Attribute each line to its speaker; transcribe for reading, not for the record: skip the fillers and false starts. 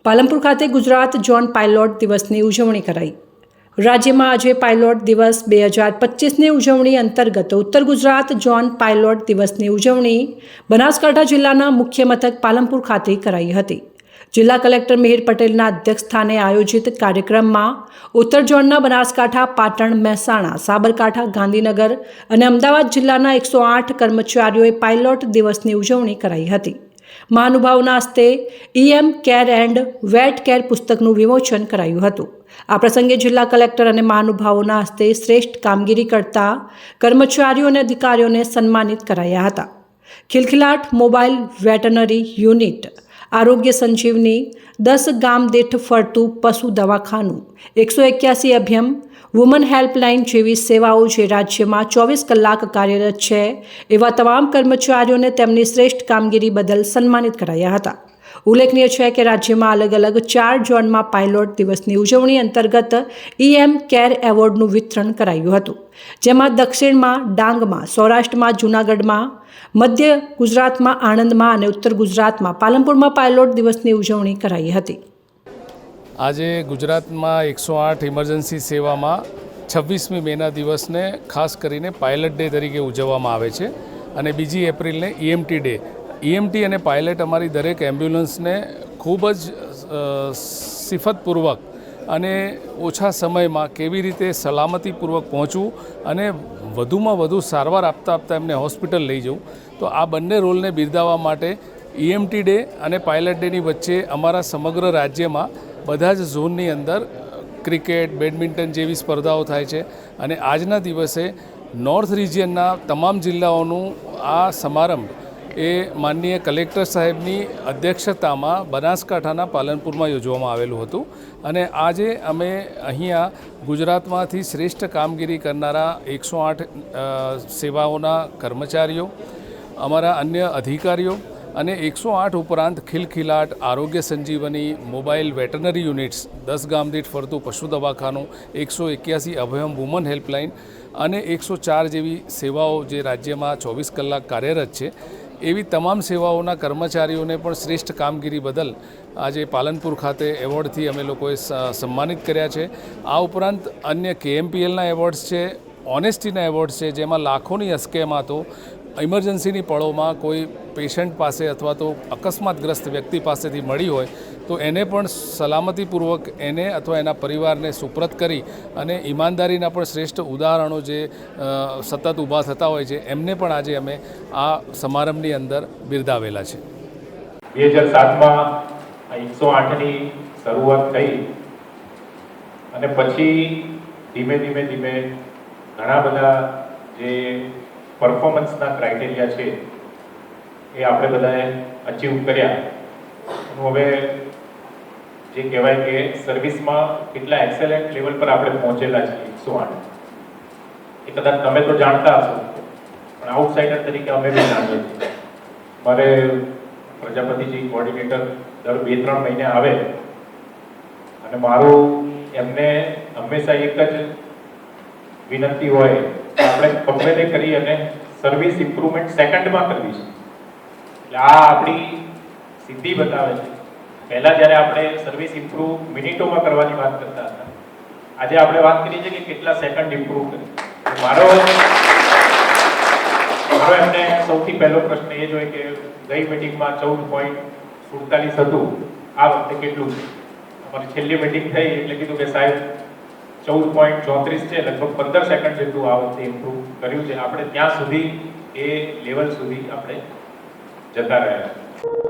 Speaker 1: પાલનપુર ખાતે Gujarat John pilot દિવસની ઉજવણી કરાઈ। રાજ્યમાં આજે પાયલોટ દિવસ 2025ની ઉજવણી અંતર્ગત ઉત્તર ગુજરાત જોન પાયલોટ દિવસની ઉજવણી બનાસકાંઠા જિલ્લાના મુખ્ય મથક પાલનપુર ખાતે કરાઈ હતી। જિલ્લા કલેક્ટર મિહિર પટેલના અધ્યક્ષસ્થાને આયોજિત કાર્યક્રમમાં ઉત્તર ઝોનના બનાસકાંઠા, પાટણ, મહેસાણા, સાબરકાંઠા, ગાંધીનગર અને અમદાવાદ જિલ્લાના 108 કર્મચારીઓએ પાયલોટ દિવસની ઉજવણી કરાઈ હતી। મહાનુભાવોના હસ્તે EM care and vet care પુસ્તકનું વિમોચન કરાયું હતું। આ પ્રસંગે જિલ્લા કલેક્ટર અને મહાનુભાવોના હસ્તે શ્રેષ્ઠ કામગીરી કરતા કર્મચારીઓ અને અધિકારીઓને સન્માનિત કરાયા હતા। ખિલખિલાટ મોબાઈલ વેટરનરી યુનિટ, આરોગ્ય સંજીવની, 10 ગામ દીઠ ફરતું પશુ દવાખાનું, 181 અભિયમ, વુમન હેલ્પલાઇન જેવી સેવાઓ જે રાજ્યમાં 24 કલાક કાર્યરત છે એવા તમામ કર્મચારીઓને તેમની શ્રેષ્ઠ કામગીરી બદલ સન્માનિત કરાયા હતા। ઉલ્લેખનીય છે કે રાજ્યમાં અલગ અલગ 4 ઝોનમાં પાયલોટ દિવસની ઉજવણી અંતર્ગત EM કેર એવોર્ડનું વિતરણ કરાયું હતું, જેમાં દક્ષિણમાં ડાંગમાં, સૌરાષ્ટ્રમાં જૂનાગઢમાં, મધ્ય ગુજરાતમાં આણંદમાં અને ઉત્તર ગુજરાતમાં પાલનપુરમાં પાયલોટ દિવસની ઉજવણી કરાઈ હતી।
Speaker 2: આજે ગુજરાતમાં 108 ઇમરજન્સી સેવામાં 26મી મેના દિવસને ખાસ કરીને પાયલટ ડે તરીકે ઉજવવામાં આવે છે અને 2 એપ્રિલને EMT ડે। EMT અને પાયલટ અમારી દરેક એમ્બ્યુલન્સને ખૂબ જ સિફતપૂર્વક અને ઓછા સમયમાં કેવી રીતે સલામતીપૂર્વક પહોંચવું અને વધુમાં વધુ સારવાર આપતા એમને હોસ્પિટલ લઈ જવું, તો આ બંને રોલને બિરદાવવા માટે EMT ડે અને પાયલટ ડેની વચ્ચે અમારા સમગ્ર રાજ્યમાં બધા જ ઝોનની અંદર ક્રિકેટ, બેડમિન્ટન જેવી સ્પર્ધાઓ થાય છે અને આજના દિવસે નોર્થ રિજિયનના તમામ જિલ્લાઓનું આ સમારંભ એ માનનીય કલેક્ટર સાહેબની અધ્યક્ષતામાં બનાસકાંઠાના પાલનપુરમાં યોજવામાં આવેલું હતું અને આજે અમે અહીંયા ગુજરાતમાંથી શ્રેષ્ઠ કામગીરી કરનારા 108 સેવાઓના કર્મચારીઓ, અમારા અન્ય અધિકારીઓ અને 108 ઉપરાંત ખિલખિલાટ, આરોગ્ય સંજીવની, મોબાઈલ વેટરનરી યુનિટ્સ, 10 ગામ દીઠ ફરતું પશુ દવાખાનું, 181 અભયમ વુમન હેલ્પલાઇન અને 104 જેવી સેવાઓ જે રાજ્યમાં 24 કલાક કાર્યરત છે, એવી તમામ સેવાઓના કર્મચારીઓને પણ શ્રેષ્ઠ કામગીરી બદલ આજે પાલનપુર ખાતે એવોર્ડથી અમે લોકોએ સન્માનિત કર્યા છે। આ ઉપરાંત અન્ય KMPLના એવોર્ડ્સ છે, ઓનેસ્ટીના એવોર્ડ્સ છે, જેમાં લાખોની અસ્કેમાતો ઇમરજન્સીની પળોમાં કોઈ પેશન્ટ પાસે અથવા તો અકસ્માતગ્રસ્ત વ્યક્તિ પાસેથી મળી હોય તો એને પણ સલામતીપૂર્વક એને અથવા એના પરિવારને સુપ્રત કરી અને ઈમાનદારીના પણ શ્રેષ્ઠ ઉદાહરણો જે સતત ઊભા થતા હોય છે એમને પણ આજે અમે આ સમારંભની અંદર બિરદાવેલા છે।
Speaker 3: 2007માં 108ની શરૂઆત થઈ અને પછી ધીમે ધીમે ઘણા બધા જે પરફોર્મન્સના ક્રાઇટેરિયા છે એ આપણે બધાએ અચીવ કર્યા। હવે જે કહેવાય કે સર્વિસમાં કેટલા એક્સેલન્ટ લેવલ પર આપણે પહોંચેલા છીએ 108 એ કદાચ તમે તો જાણતા હશો, પણ આઉટસાઇડર તરીકે અમે બી જાણીએ છીએ। મારે પ્રજાપતિજી કોઓર્ડિનેટર દર 2-3 મહિને આવે અને મારું એમને હંમેશા એક જ વિનંતી હોય કે આપણે ગમે તે કરી અને સર્વિસ ઇમ્પ્રુવમેન્ટ સેકન્ડમાં કરવી છે। એટલે આ આપણી સિદ્ધિ બતાવે છે। પહેલાં જ્યારે આપણે સર્વિસ ઇમ્પ્રૂવ મિનિટોમાં કરવાની વાત કરતા હતા, આજે આપણે વાત કરીએ છીએ કે કેટલા સેકન્ડ ઇમ્પ્રૂવ કરી। મારો એમને સૌથી પહેલો પ્રશ્ન એ જ હોય કે ગઈ મિટિંગમાં 14.47 હતું, આ વખતે કેટલું છે? અમારી છેલ્લી મિટિંગ થઈ એટલે કીધું કે સાહેબ 14.34 છે, લગભગ 15 સેકન્ડ જેટલું આ વખતે ઇમ્પ્રૂવ કર્યું છે। આપણે ત્યાં સુધી એ લેવલ સુધી આપણે જતા રહ્યા છે।